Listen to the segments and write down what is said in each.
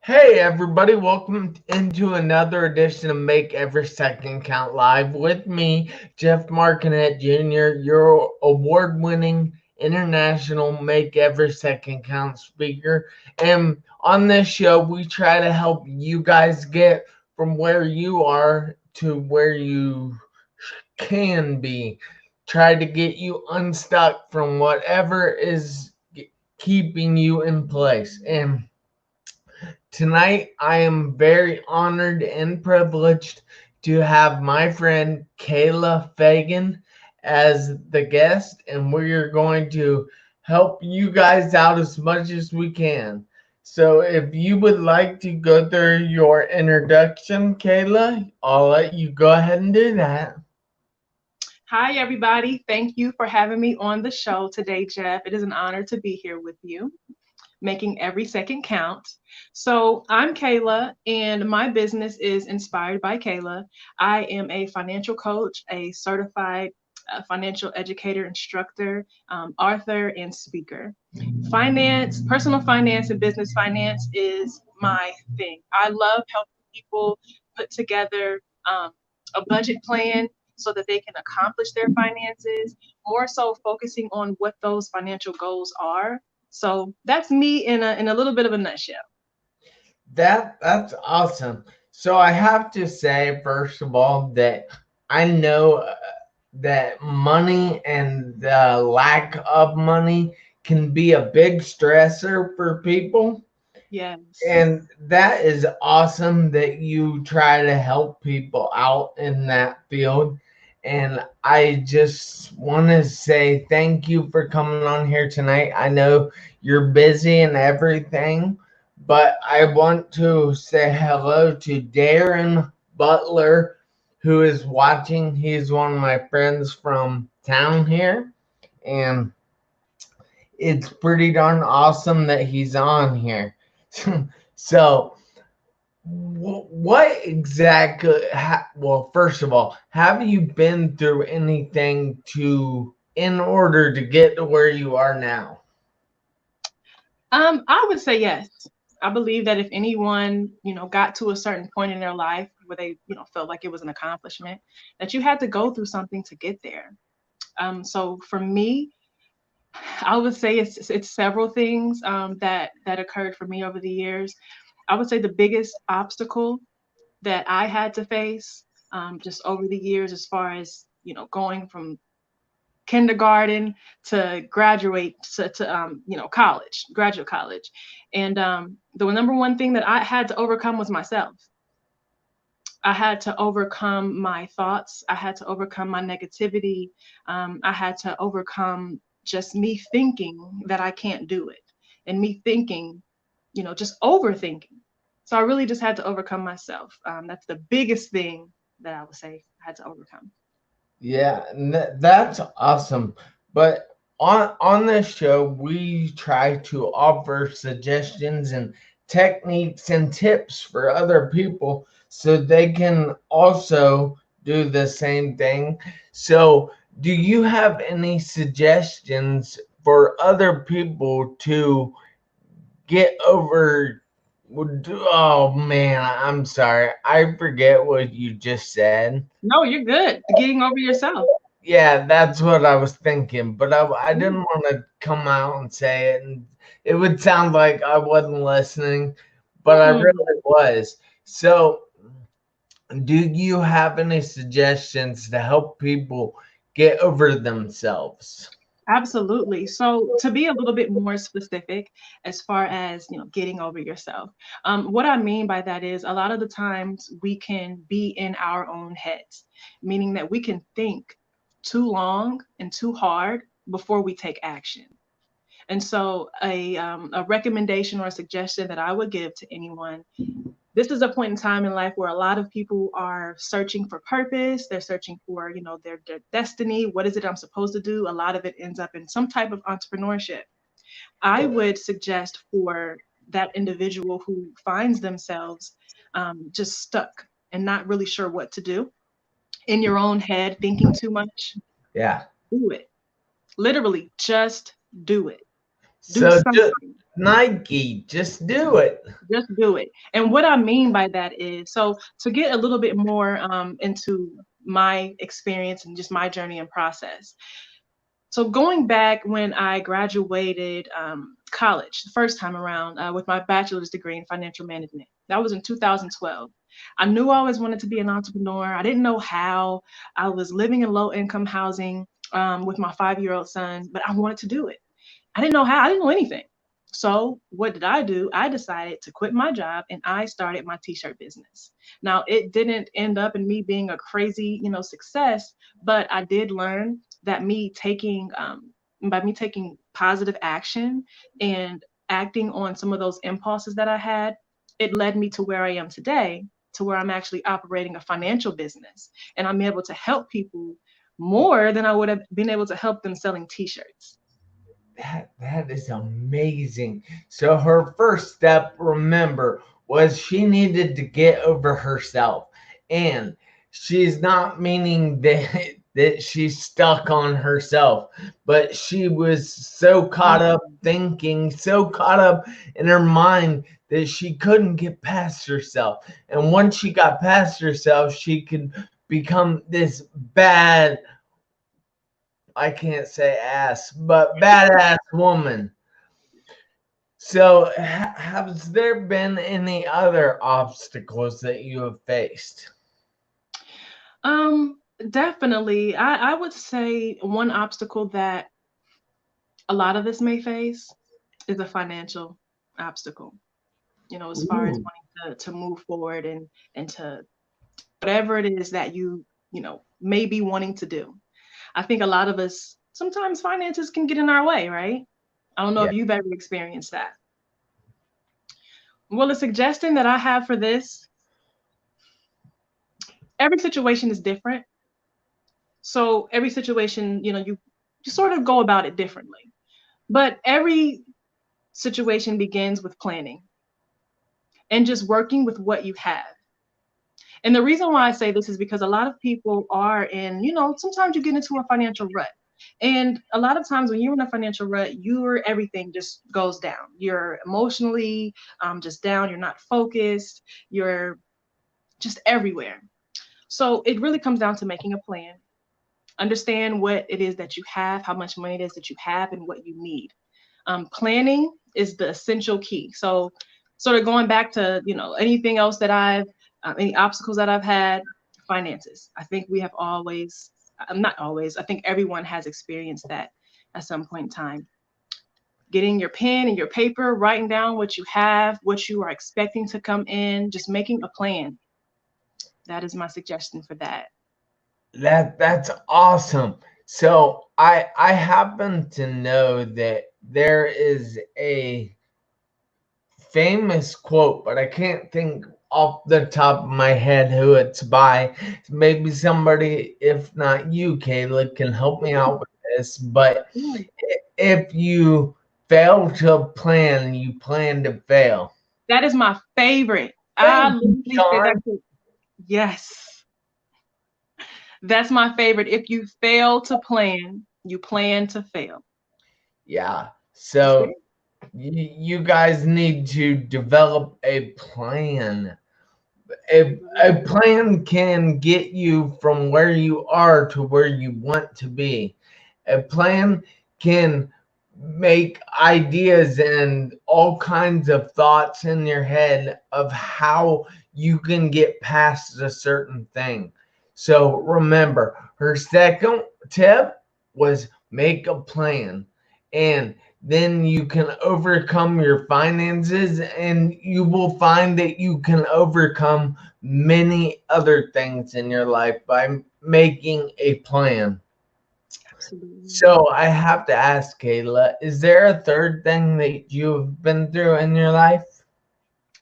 Hey everybody, welcome into another edition of Make Every Second Count Live with me, Jeff Marconette Jr., your award-winning international Make Every Second Count speaker. And on this show, we try to help you guys get from where you are to where you can be. Try to get you unstuck from whatever is keeping you in place. And tonight, I am very honored and privileged to have my friend Kayla Feagin as the guest, and we're going to help you guys out as much as we can. So, if you would like to go through your introduction, Kayla, I'll let you go ahead and do that. Hi, everybody. Thank you for having me on the show today, Jeff. It is an honor to be here with you, making every second count. So, I'm Kayla, and my business is Inspired by Kayla. I am a financial coach, a certified financial educator, instructor, author, and speaker. Personal finance, and business finance is my thing. I love helping people put together a budget plan so that they can accomplish their finances, more so focusing on what those financial goals are. So that's me in a little bit of a nutshell. That's awesome. So I have to say, first of all, that I know that money and the lack of money can be a big stressor for people. Yes. And that is awesome that you try to help people out in that field. And I just want to say thank you for coming on here tonight. I know you're busy and everything, but I want to say hello to Darren Butler, who is watching. He's one of my friends from town here. And it's pretty darn awesome that he's on here. So, what exactly? Well, first of all, have you been through anything in order to get to where you are now? I would say yes. I believe that if anyone, got to a certain point in their life where they, felt like it was an accomplishment, that you had to go through something to get there. So for me, I would say it's several things that occurred for me over the years. I would say the biggest obstacle that I had to face just over the years, as far as going from kindergarten to graduate to college, graduate college, and the number one thing that I had to overcome was myself. I had to overcome my thoughts. I had to overcome my negativity. I had to overcome just me thinking that I can't do it, and me thinking, just overthinking. So I really just had to overcome myself. That's the biggest thing that I would say I had to overcome. Yeah, that's awesome. But on this show, we try to offer suggestions and techniques and tips for other people so they can also do the same thing. So, do you have any suggestions for other people to get over? Oh man, I'm sorry. I forget what you just said. No, you're good. Getting over yourself. Yeah, that's what I was thinking, but I didn't want to come out and say it, and it would sound like I wasn't listening, but I Mm-mm. really was. So, do you have any suggestions to help people get over themselves? Absolutely. So to be a little bit more specific, as far as getting over yourself, what I mean by that is a lot of the times we can be in our own heads, meaning that we can think too long and too hard before we take action. And so a recommendation or a suggestion that I would give to anyone, this is a point in time in life where a lot of people are searching for purpose. They're searching for, their destiny. What is it I'm supposed to do? A lot of it ends up in some type of entrepreneurship. I would suggest for that individual who finds themselves just stuck and not really sure what to do, in your own head, thinking too much, Yeah. do it. Literally, just do it. Do So, something. Nike, just do it. Just do it. And what I mean by that is, so to get a little bit more into my experience and just my journey and process. So going back when I graduated college the first time around with my bachelor's degree in financial management, that was in 2012. I knew I always wanted to be an entrepreneur. I didn't know how. I was living in low income housing with my 5-year-old son, but I wanted to do it. I didn't know how. I didn't know anything. So what did I do? I decided to quit my job and I started my t-shirt business. Now it didn't end up in me being a crazy, success, but I did learn that by me taking positive action and acting on some of those impulses that I had, it led me to where I am today, to where I'm actually operating a financial business and I'm able to help people more than I would have been able to help them selling t-shirts. That is amazing. So her first step, remember, was she needed to get over herself. And she's not meaning that she's stuck on herself, but she was so caught up thinking, so caught up in her mind that she couldn't get past herself. And once she got past herself, she could become this bad, I can't say ass, but badass woman. So, has there been any other obstacles that you have faced? Um, Definitely. I would say one obstacle that a lot of us may face is a financial obstacle, as far as Ooh, wanting to move forward and to whatever it is that you may be wanting to do. I think a lot of us sometimes finances can get in our way, right? I don't know yeah, if you've ever experienced that. Well, the suggestion that I have for this, every situation is different. So every situation, you sort of go about it differently. But every situation begins with planning and just working with what you have. And the reason why I say this is because a lot of people are in, sometimes you get into a financial rut. And a lot of times when you're in a financial rut, everything just goes down. You're emotionally just down. You're not focused. You're just everywhere. So it really comes down to making a plan. Understand what it is that you have, how much money it is that you have, and what you need. Planning is the essential key. So, sort of going back to anything else that any obstacles that I've had, finances. I think we have always, not always. I think everyone has experienced that at some point in time. Getting your pen and your paper, writing down what you have, what you are expecting to come in, just making a plan. That is my suggestion for that. that's awesome. So I happen to know that there is a famous quote, but I can't think off the top of my head who it's by. Maybe somebody, if not you, Kayla, can help me out with this. But Mm. if you fail to plan, you plan to fail. That is my favorite. I Thank you, literally say that Sean. to, yes, that's my favorite. If you fail to plan, you plan to fail. Yeah. That's So it. you guys need to develop a plan. A plan can get you from where you are to where you want to be. A plan can make ideas and all kinds of thoughts in your head of how you can get past a certain thing. So remember, her second tip was make a plan. And then you can overcome your finances and you will find that you can overcome many other things in your life by making a plan. Absolutely. So I have to ask, Kayla, is there a third thing that you've been through in your life?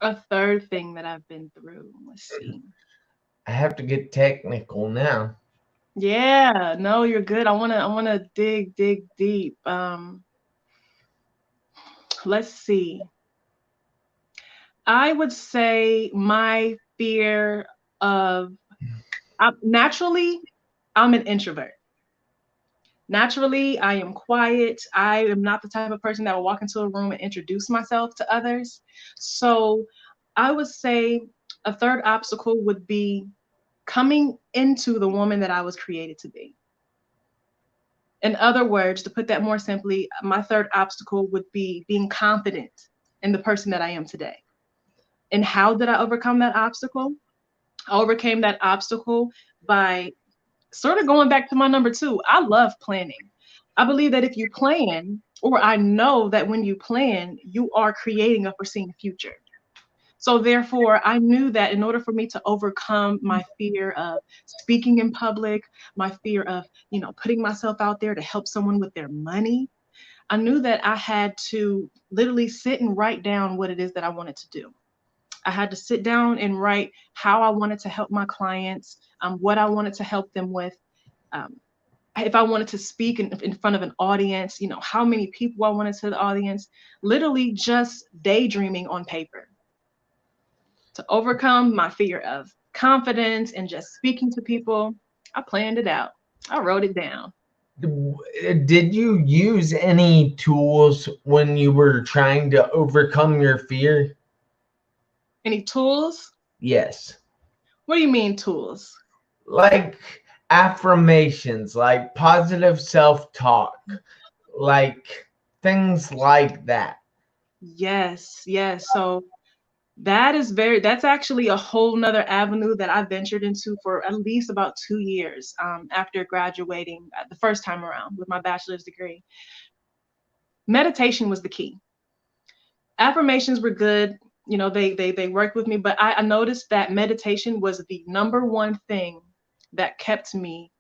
A third thing that I've been through. Let's see. I have to get technical now. Yeah, no, you're good. I wanna dig deep. Let's see. I would say my fear of naturally, I'm an introvert. Naturally, I am quiet. I am not the type of person that will walk into a room and introduce myself to others. So I would say a third obstacle would be coming into the woman that I was created to be. In other words, to put that more simply, my third obstacle would be being confident in the person that I am today. And how did I overcome that obstacle? I overcame that obstacle by sort of going back to my number two. I love planning. I believe that if you plan, or I know that when you plan, you are creating a foreseen future. So therefore, I knew that in order for me to overcome my fear of speaking in public, my fear of, putting myself out there to help someone with their money, I knew that I had to literally sit and write down what it is that I wanted to do. I had to sit down and write how I wanted to help my clients, what I wanted to help them with. Um, if I wanted to speak in front of an audience, how many people I wanted to the audience, literally just daydreaming on paper. To overcome my fear of confidence and just speaking to people, I planned it out. I wrote it down. Did you use any tools when you were trying to overcome your fear? Any tools? Yes. What do you mean tools? Like affirmations, like positive self-talk, like things like that. Yes, yes. So that's actually a whole nother avenue that I ventured into for at least about 2 years after graduating the first time around with my bachelor's degree. Meditation was the key. Affirmations were good. They worked with me, but I noticed that meditation was the number one thing that kept me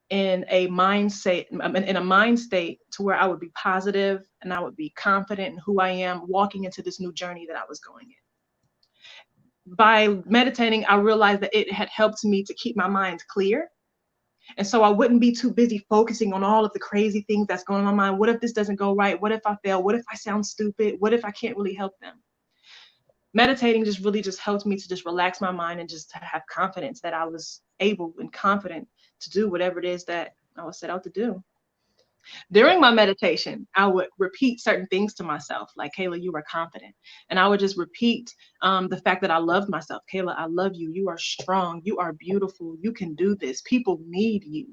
in a mind state to where I would be positive and I would be confident in who I am walking into this new journey that I was going in. By meditating, I realized that it had helped me to keep my mind clear. And so I wouldn't be too busy focusing on all of the crazy things that's going on in my mind. What if this doesn't go right? What if I fail? What if I sound stupid? What if I can't really help them? Meditating just really just helped me to just relax my mind and just to have confidence that I was able and confident to do whatever it is that I was set out to do. During my meditation, I would repeat certain things to myself, like, Kayla, you are confident. And I would just repeat the fact that I loved myself. Kayla, I love you. You are strong. You are beautiful. You can do this. People need you.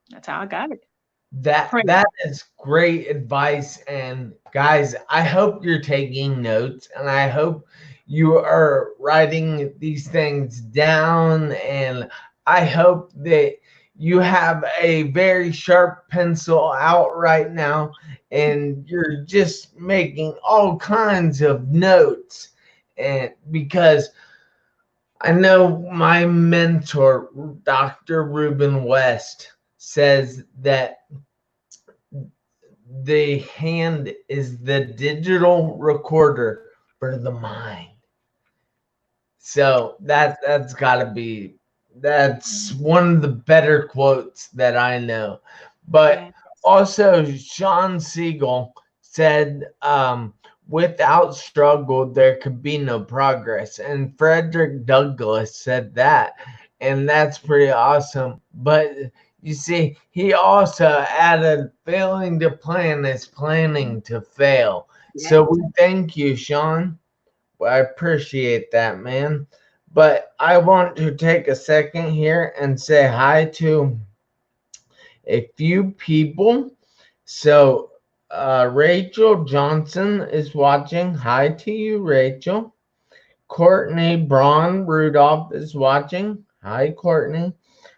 That's how I got it. That is great advice. And guys, I hope you're taking notes, and I hope you are writing these things down, and I hope that you have a very sharp pencil out right now and you're just making all kinds of notes. And because I know my mentor, Dr. Ruben West, says that the hand is the digital recorder for the mind. So that's one of the better quotes that I know. But also Sean Siegel said, without struggle, there could be no progress. And Frederick Douglass said that. And that's pretty awesome. But you see, he also added, failing to plan is planning to fail. Yeah. So we thank you, Sean. I appreciate that, man. But I want to take a second here and say hi to a few people. So Rachel Johnson is watching. Hi to you, Rachel. Courtney Braun Rudolph is watching. Hi, Courtney.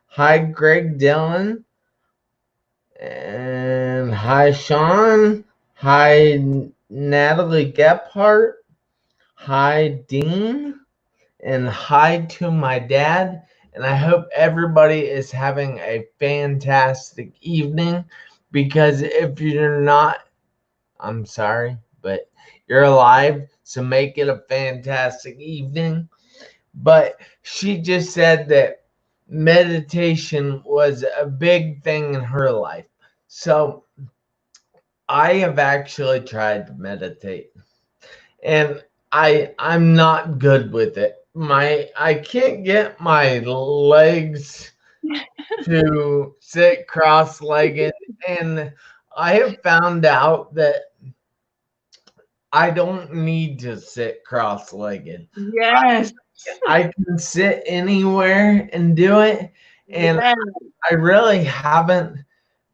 Hi, Greg Dillon. And hi, Sean. Hi, Natalie Gephardt. Hi, Dean. And hi to my dad. And I hope everybody is having a fantastic evening, because if you're not, I'm sorry, but you're alive, so make it a fantastic evening. But she just said that meditation was a big thing in her life. So I have actually tried to meditate, and I'm not good with it. I can't get my legs to sit cross-legged, and I have found out that I don't need to sit cross-legged. Yes. I can sit anywhere and do it, and Yes, I really haven't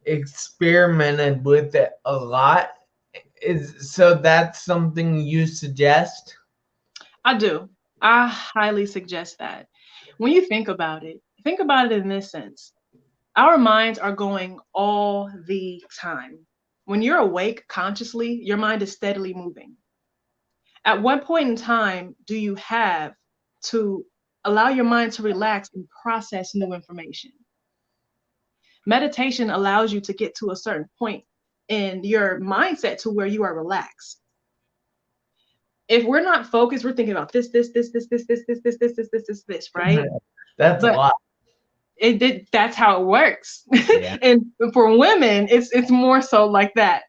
experimented with it a lot. So that's something you suggest? I do. I highly suggest that. When you think about it in this sense. Our minds are going all the time. When you're awake consciously, your mind is steadily moving. At what point in time do you have to allow your mind to relax and process new information? Meditation allows you to get to a certain point in your mindset to where you are relaxed. If we're not focused, we're thinking about this, right? That's a But lot. that's how it works. Yeah. And for women, it's more so like that.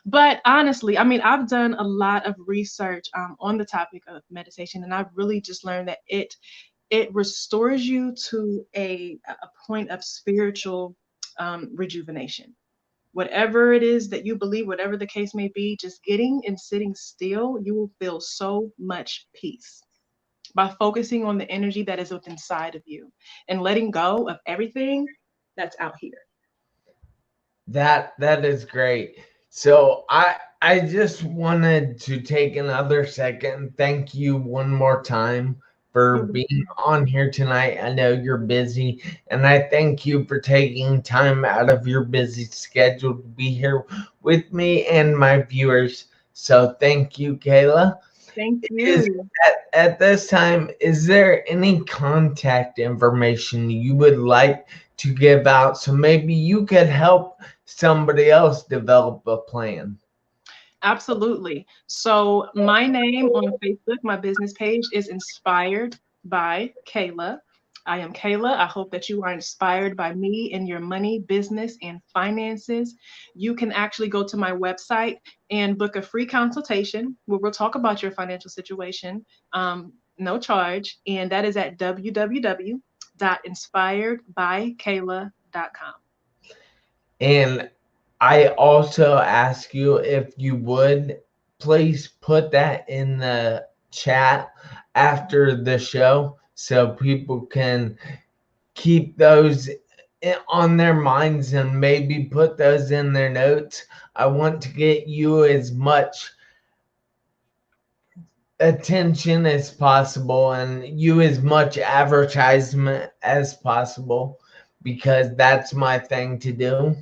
But honestly, I mean, I've done a lot of research on the topic of meditation, and I've really just learned that it restores you to a point of spiritual rejuvenation. Whatever it is that you believe, whatever the case may be, just getting and sitting still, you will feel so much peace by focusing on the energy that is within inside of you and letting go of everything that's out here. That is great. So I just wanted to take another second. Thank you one more time for being on here tonight. I know you're busy, and I thank you for taking time out of your busy schedule to be here with me and my viewers. So thank you, Kayla. Thank Is you. at this time, is there any contact information you would like to give out so maybe you could help somebody else develop a plan? Absolutely. So my name on Facebook, my business page is Inspired by Kayla. I am Kayla. I hope that you are inspired by me in your money, business, and finances. You can actually go to my website and book a free consultation where we'll talk about your financial situation, no charge. And that is at www.inspiredbykayla.com. And I also ask you if you would please put that in the chat after the show so people can keep those on their minds and maybe put those in their notes. I want to get you as much attention as possible and you as much advertisement as possible because that's my thing to do.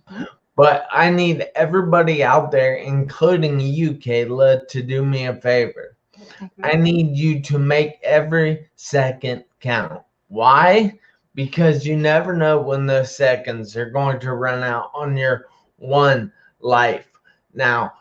Mhm. But I need everybody out there, including you, Kayla, to do me a favor. Okay. I need you to make every second count. Why? Because you never know when those seconds are going to run out on your one life. Now,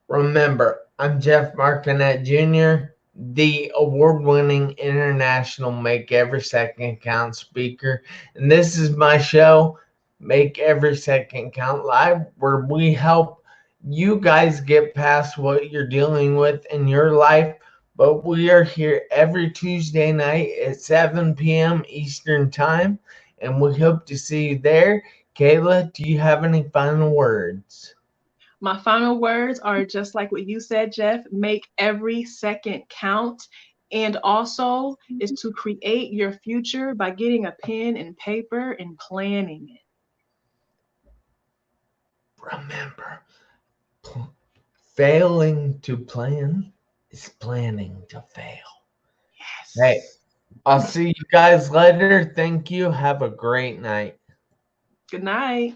remember, I'm Jeff Marconette Jr., the award-winning international Make Every Second Count speaker. And this is my show, Make Every Second Count Live, where we help you guys get past what you're dealing with in your life. But we are here every Tuesday night at 7 p.m. Eastern Time, and we hope to see you there. Kayla, do you have any final words? My final words are just like what you said, Jeff, make every second count. And also is to create your future by getting a pen and paper and planning it. Remember, failing to plan is planning to fail. Hey, Yes. I'll see you guys later. Thank you. Have a great night. Good night.